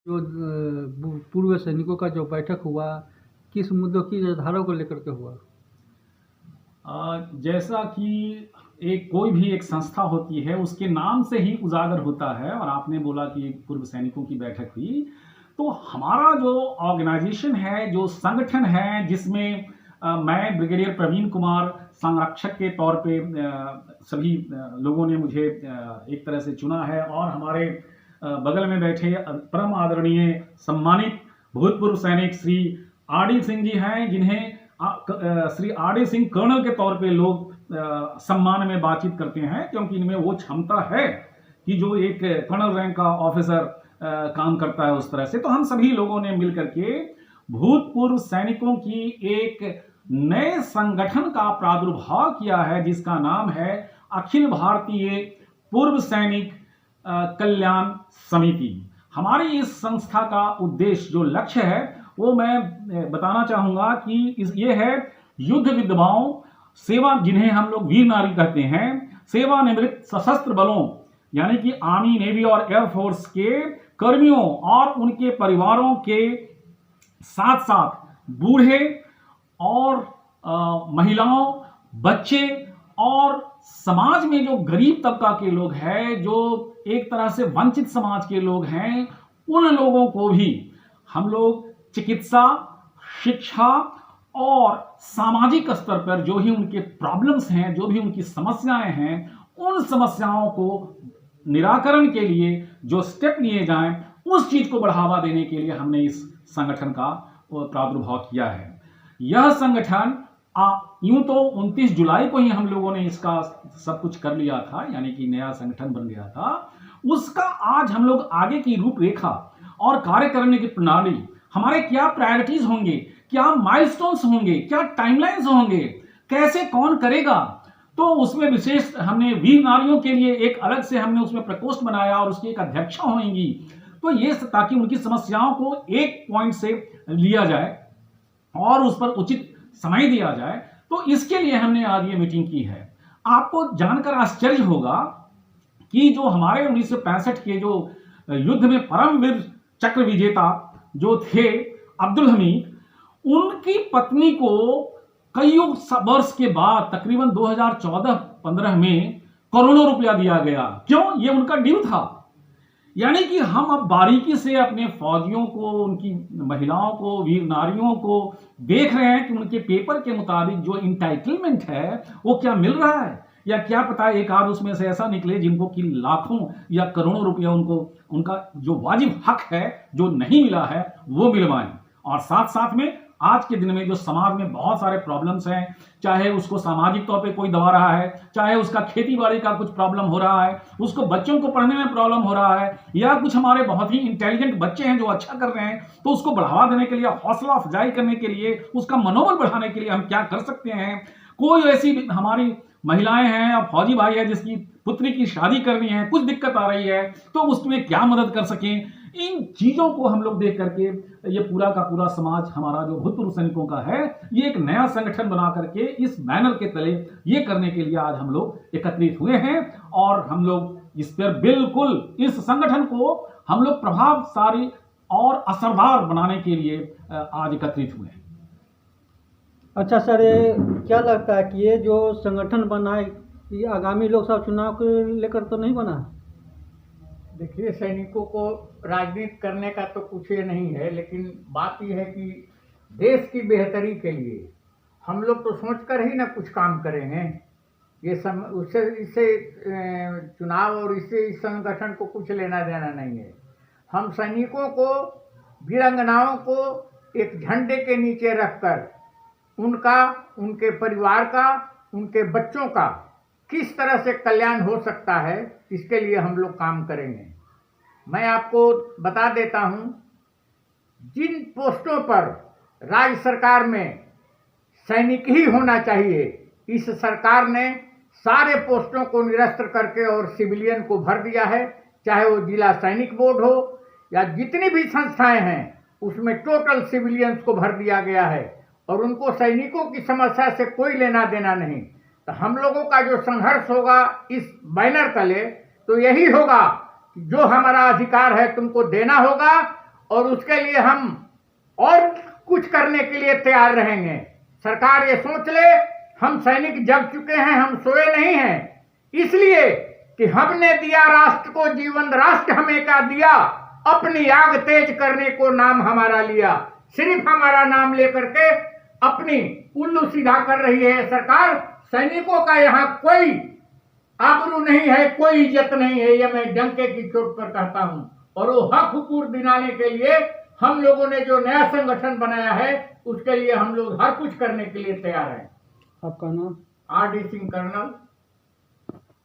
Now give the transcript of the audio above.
जो पूर्व सैनिकों का जो बैठक हुआ, किस मुद्दों की धाराओं को लेकर के हुआ? जैसा कि कोई भी एक संस्था होती है उसके नाम से ही उजागर होता है, और आपने बोला कि पूर्व सैनिकों की बैठक हुई, तो हमारा जो ऑर्गेनाइजेशन है, जो संगठन है, जिसमें मैं ब्रिगेडियर प्रवीण कुमार संरक्षक के तौर पे सभी लोगों ने मुझे एक तरह से चुना है, और हमारे बगल में बैठे परम आदरणीय सम्मानित भूतपूर्व सैनिक श्री आर डी सिंह जी हैं, जिन्हें Shri R D Singh colonel के तौर पे लोग सम्मान में बातचीत करते हैं, क्योंकि इनमें वो क्षमता है कि जो एक कर्नल रैंक का ऑफिसर काम करता है उस तरह से। तो हम सभी लोगों ने मिलकर के भूतपूर्व सैनिकों की एक नए संगठन का प्रादुर्भाव किया है, जिसका नाम है अखिल भारतीय पूर्व सैनिक कल्याण समिति। हमारी इस संस्था का उद्देश्य, जो लक्ष्य है, वो मैं बताना चाहूंगा कि ये है युद्ध विधवाओं, सेवा, जिन्हें हम लोग वीर नारी कहते हैं, सेवानिवृत्त सशस्त्र बलों यानी कि आर्मी, नेवी और एयरफोर्स के कर्मियों और उनके परिवारों के साथ साथ बूढ़े और महिलाओं, बच्चे और समाज में जो गरीब तबका के लोग हैं, जो एक तरह से वंचित समाज के लोग हैं, उन लोगों को भी हम लोग चिकित्सा, शिक्षा और सामाजिक स्तर पर जो भी उनके प्रॉब्लम्स हैं, जो भी उनकी समस्याएं हैं, उन समस्याओं को निराकरण के लिए जो स्टेप लिए जाएं, उस चीज को बढ़ावा देने के लिए हमने इस संगठन का प्रादुर्भाव किया है। यह संगठन यूं तो 29 जुलाई को ही हम लोगों ने इसका सब कुछ कर लिया था, यानी कि नया संगठन बन गया था। उसका आज हम लोग आगे की रूपरेखा और कार्य करने की प्रणाली, हमारे क्या प्रायोरिटीज होंगे, क्या माइलस्टोन्स होंगे, क्या टाइमलाइंस होंगे, कैसे कौन करेगा, तो उसमें विशेष हमने वीर नारियों के लिए एक अलग से हमने उसमें प्रकोष्ठ बनाया और उसकी एक अध्यक्षा होंगी, तो ये ताकि उनकी समस्याओं को एक पॉइंट से लिया जाए और उस पर उचित समय दिया जाए। तो इसके लिए हमने आज ये मीटिंग की है। आपको जानकर आश्चर्य होगा कि जो हमारे 1965 के जो युद्ध में परमवीर चक्र विजेता जो थे अब्दुल हमीद, उनकी पत्नी को कई वर्ष के बाद तकरीबन 2014-15 में करोड़ों रुपया दिया गया। क्यों? ये उनका ड्यू था। यानी कि हम अब बारीकी से अपने फौजियों को, उनकी महिलाओं को, वीर नारियों को देख रहे हैं कि उनके पेपर के मुताबिक जो इंटाइटलमेंट है वो क्या मिल रहा है, या क्या पता एक आध उसमें से ऐसा निकले जिनको कि लाखों या करोड़ों रुपया उनको उनका जो वाजिब हक है जो नहीं मिला है वो मिलवाएं। और साथ साथ में आज के दिन में जो समाज में बहुत सारे प्रॉब्लम्स हैं, चाहे उसको सामाजिक तौर पे कोई दबा रहा है, चाहे उसका खेती बाड़ी का कुछ प्रॉब्लम हो रहा है, उसको बच्चों को पढ़ने में प्रॉब्लम हो रहा है, या कुछ हमारे बहुत ही इंटेलिजेंट बच्चे हैं जो अच्छा कर रहे हैं, तो उसको बढ़ावा देने के लिए, हौसला अफजाई करने के लिए, उसका मनोबल बढ़ाने के लिए हम क्या कर सकते हैं। कोई ऐसी हमारी महिलाएं हैं या फौजी भाई है जिसकी पुत्री की शादी करनी है, कुछ दिक्कत आ रही है, तो उसमें क्या मदद कर सकें, इन चीजों को हम लोग देख करके ये पूरा का पूरा समाज हमारा जो भूतपूर्व सैनिकों का है, ये एक नया संगठन बना करके इस बैनर के तले ये करने के लिए आज हम लोग एकत्रित हुए हैं। और हम लोग इस पर बिल्कुल इस संगठन को हम लोग प्रभावशाली और असरदार बनाने के लिए आज एकत्रित हुए हैं। अच्छा सर, ये क्या लगता है कि ये जो संगठन बना है, ये आगामी लोकसभा चुनाव को लेकर तो नहीं बना? देखिए, सैनिकों को राजनीति करने का तो कुछ ये नहीं है, लेकिन बात यह है कि देश की बेहतरी के लिए हम लोग तो सोच कर ही ना कुछ काम करेंगे। ये उससे इससे चुनाव और इससे इस संगठन को कुछ लेना देना नहीं है। हम सैनिकों को, वीरांगनाओं को एक झंडे के नीचे रखकर उनका, उनके परिवार का, उनके बच्चों का किस तरह से कल्याण हो सकता है, इसके लिए हम लोग काम करेंगे। मैं आपको बता देता हूं, जिन पोस्टों पर राज्य सरकार में सैनिक ही होना चाहिए, इस सरकार ने सारे पोस्टों को निरस्त करके और सिविलियन को भर दिया है। चाहे वो जिला सैनिक बोर्ड हो या जितनी भी संस्थाएं हैं, उसमें टोटल सिविलियंस को भर दिया गया है और उनको सैनिकों की समस्या से कोई लेना देना नहीं। तो हम लोगों का जो संघर्ष होगा इस बैनर तले, तो यही होगा कि जो हमारा अधिकार है तुमको देना होगा, और उसके लिए हम और कुछ करने के लिए तैयार रहेंगे। सरकार ये सोच ले, हम सैनिक जग चुके हैं, हम सोए नहीं हैं, इसलिए कि हमने दिया राष्ट्र को जीवन, राष्ट्र हमें क्या दिया, अपनी आग तेज करने को नाम हमारा लिया। सिर्फ हमारा नाम लेकर के अपनी उल्लू सीधा कर रही है सरकार। सैनिकों का यहाँ कोई आबरू नहीं है, कोई इज्जत नहीं है, यह मैं डंके की चोट पर कहता हूं। और वो हक हुकूक दिलाने के लिए हम लोगों ने जो नया संगठन बनाया है, उसके लिए हम लोग हर कुछ करने के लिए तैयार हैं। आपका नाम? R D Singh, colonel.